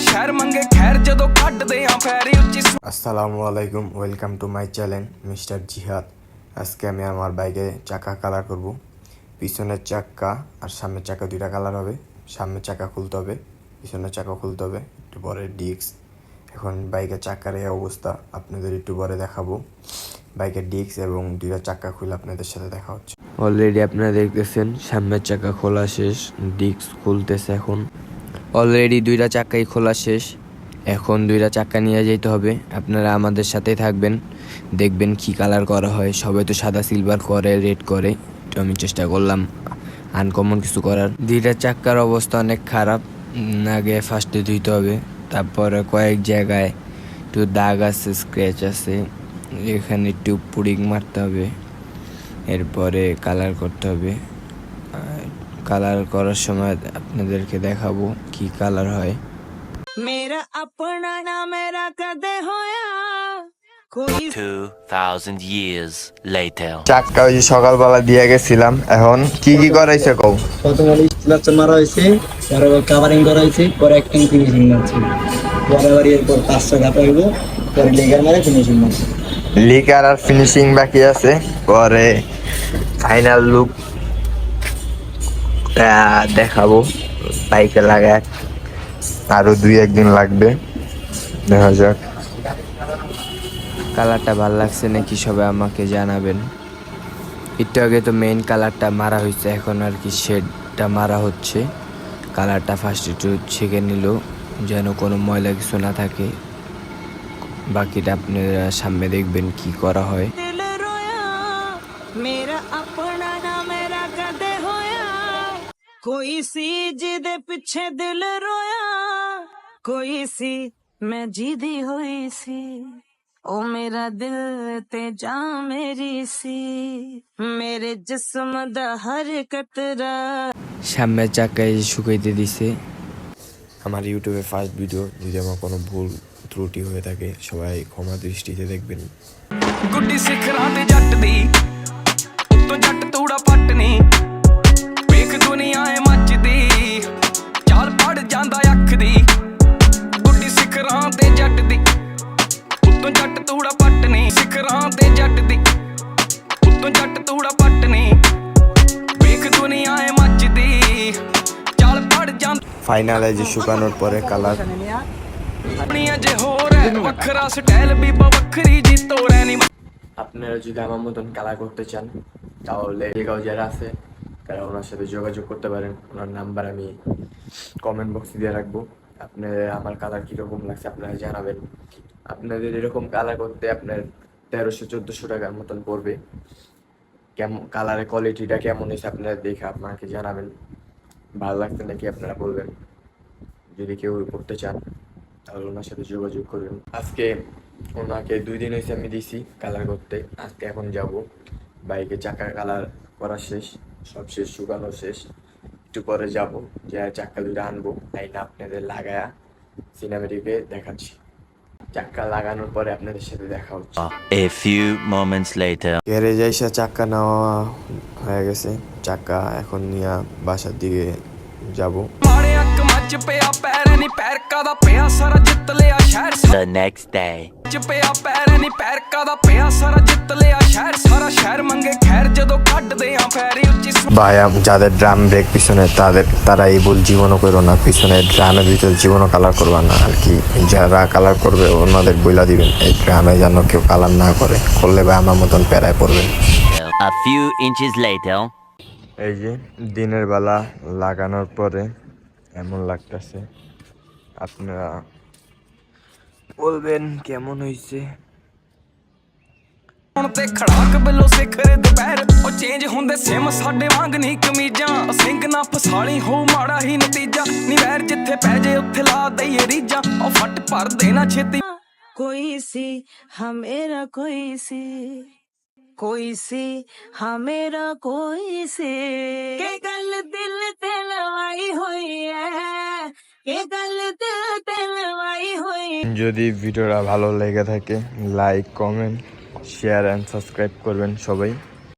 शहर मंगे खैर जदों कड्डदे आ फैरी उच्ची। আসসালামু আলাইকুম, welcome to my channel mister জিহাদ। আজকে আমি আমার বাইকে চাকা কালার করব। পিছনের চাকা আর সামনের চাকা দুইটা কালার হবে। সামনের চাকা খুলতে হবে, পিছনের চাকা খুলতে হবে, একটু পরে ডিস্ক। এখন বাইকের চাকার এই অবস্থা আপনাদের একটু পরে দেখাবো। বাইকের ডিস্ক এবং দুইটা চাকা খুলে আপনাদের সাথে দেখা হচ্ছে। অলরেডি আপনারা দেখতেছেন সামনের চাকা খোলা শেষ, ডিস্ক খুলতেছে এখন। অলরেডি দুইটা চাকাই খোলা শেষ, এখন দুইটা চাকা নিয়ে যেতে হবে। আপনারা আমাদের সাথেই থাকবেন, দেখবেন কি কালার করা হয়। সবাই তো সাদা সিলভার করে, রেড করে, তো আমি চেষ্টা করলাম আনকমন কিছু করার। দুইটা চাকার অবস্থা অনেক খারাপ। আগে ফার্স্টে ধুইতে হবে, তারপরে কয়েক জায়গায় একটু দাগ আছে, স্ক্র্যাচ আছে, এখানে একটু পুডিং মারতে হবে, এরপরে কালার করতে হবে। কালার করার সময় আপনাদেরকে দেখাবো কি কালার হয়। मेरा अपना ना मेरा कदे होया कोई 2000 years later চাক্কা ওই সকালবেলা দিয়ে গেছিলাম, এখন কি কি করাইছে কও? প্রথমে স্ট্রাকচার মারা হয়েছে, পরে কাভারিং করা হয়েছে, পরে একটা ফিনিশিং মারছে, পরে আবার এরপর 500 কাটা হইব, পরে লেগার মারে ফিনিশিং মারছে। লিকার আর ফিনিশিং বাকি আছে, পরে ফাইনাল লুক দেখাবো। বাইকে লাগায় আরো 2-1 দিন লাগবে, দেখা যাক। কালারটা ভালো লাগছে নাকি সবাই আমাকে জানাবেন। একটু আগে তো মেইন কালারটা মারা হয়েছে, এখন আর কি শেডটা মারা হচ্ছে। কালারটা ফার্স্ট একটু ছেঁকে নিল যেন কোনো ময়লা কিছু না থাকে। বাকিটা আপনারা সামনে দেখবেন কি করা হয়। दिल रोया मेरा अपना ना मेरा कदे होया कोई सी जिदे पीछे दिल रोया कोई सी मैं जिदी हुई सी ओ मेरा दिल ते जा मेरी सी मेरे जिस्म दा हर कतरा। সামনের চাকায় শুকাইতে দিছে। আমার ইউটিউবে ফার্স্ট ভিডিও, যদি আমার কোনো ভুল ত্রুটি হয়ে থাকে সবাই ক্ষমা দৃষ্টিতে দেখবেন। ਗੁੱਡੀ ਸਿਖਰਾਂ ਤੇ ਜੱਟ ਦੀ ਉੱਤੋਂ ਜੱਟ ਤੂੜਾ ਪੱਟ ਨੀ ਵੇਖ ਦੁਨੀਆ ਏ ਮੱਚਦੀ ਚਾਲ ਪੜ ਜਾਂਦਾ ਅੱਖ ਦੀ ਗੁੱਡੀ ਸਿਖਰਾਂ ਤੇ ਜੱਟ ਦੀ ਉੱਤੋਂ ਜੱਟ ਤੂੜਾ ਪੱਟ ਨੀ ਸਿਖਰਾਂ ਤੇ ਜੱਟ ਦੀ ਉੱਤੋਂ ਜੱਟ ਤੂੜਾ ਪੱਟ ਨੀ ਵੇਖ ਦੁਨੀਆ ਏ ਮੱਚਦੀ ਚਾਲ ਪੜ ਜਾਂਦਾ ফাইনালে যে শুকানোর পরে কালার। ਦੁਨੀਆ ਜੇ ਹੋਰ ਹੈ ਵੱਖਰਾ ਸਟਾਈਲ ਬੀਬਾ ਵੱਖਰੀ ਜੀ ਤੋੜੈ ਨੀ। আপনারা যদি আমার মতন কালার করতে চান তাহলে এগাও যারা আছে তারা ওনার সাথে যোগাযোগ করতে পারেন। ওনার নাম্বার আমি কমেন্ট বক্সে দিয়ে রাখবো। আপনার আমার কালার কীরকম লাগছে আপনারা জানাবেন। আপনাদের এরকম কালার করতে আপনার 1300-1400 টাকার মতন পড়বে। কেমন কালারের কোয়ালিটিটা কেমন হয়েছে আপনারা দেখে আপনাকে জানাবেন। ভালো লাগছে নাকি আপনারা বলবেন। যদি কেউ করতে চান তাহলে ওনার সাথে যোগাযোগ করবেন। আজকে ওনাকে 2 দিন হয়েছে আমি দিছি কালার করতে। আজকে এখন যাব, বাইকে চাকার কালার করা শেষ, সব শেষ, শুকানো শেষ। একটু পরে যাব, যে চাক্কা দুটো আনবো, আইনা আপনাদের লাগায়া সিনেমেটিকে দেখাচ্ছি। চাক্কা লাগানোর পরে আপনাদের সাথে দেখা হচ্ছে। a few moments later গ্যারেজে এসে চাক্কা নেওয়া হয়ে গেছে। চাক্কা এখন নিয়ে বাসার দিকে যাব। ਮਾੜੇ ਅੱਕ ਮੱਚ ਪਿਆ ਪੈਰ ਨੀ ਪੈਰਕਾ ਦਾ ਪਿਆ ਸਾਰਾ ਜਿੱਤ ਲਿਆ ਸ਼ਹਿਰ the next day ਚ ਪਿਆ ਪੈਰ ਨੀ ਪੈਰਕਾ ਦਾ ਪਿਆ ਸਾਰਾ ਜਿੱਤ ਲਿਆ ਸ਼ਹਿਰ ਸਾਰਾ ਸ਼ਹਿਰ ਮੰਗੇ ਖੈਰ ਜਦੋਂ ਕੱਢਦੇ ਆ ਫੈਰੀ ਉੱਚੀ। ভাই যাদের ড্রাম ব্রেক পিছনে তারা এই ভুল জীবনও করো না। পিছনে ড্রামের ভিতরে জীবনও কালার করবা না আর কি। যারা কালার করবে ওনাদের বইলা দিবেন এই ড্রামে যেন কেউ কালার না করে, করলে ভাই আমার মতন প্যারায় পড়বেন। a few inches later এই যে দিনের বেলা লাগানোর পরে এমন লাগতেছে, আপনারা বলবেন কেমন হয়েছে। ਹੁਣ ਤੇ ਖੜਾਕ ਬਿੱਲੋ ਸਿਖਰ ਦੁਪਹਿਰ ਉਹ ਚੇਂਜ ਹੁੰਦੇ ਸਿਮ ਸਾਡੇ ਵਾਂਗ ਨਹੀਂ ਕਮੀਜ਼ਾਂ ਸਿੰਘ ਨਾ ਫਸਾਲੀ ਹੋ ਮਾੜਾ ਹੀ ਨਤੀਜਾ ਨੀ ਵੈਰ ਜਿੱਥੇ ਪੈ ਜੇ ਉੱਥੇ ਲਾ ਦਈਏ ਰੀਜਾਂ ਉਹ ਫੱਟ ਭਰ ਦੇਣਾ ਛੇਤੀ ਕੋਈ ਸੀ ਹਮੇਰਾ ਕੋਈ ਸੀ ਹਮੇਰਾ ਕੋਈ ਸੀ ਕਿ ਗੱਲ ਦਿਲ ਤੇ ਲਵਾਈ ਹੋਈ ਐ ਕਿ ਗੱਲ ਦਿਲ ਤੇ ਲਵਾਈ ਹੋਈ। যদি ভিডিওটা ভালো লেগে থাকে like, comment, share and subscribe করবেন সবাই।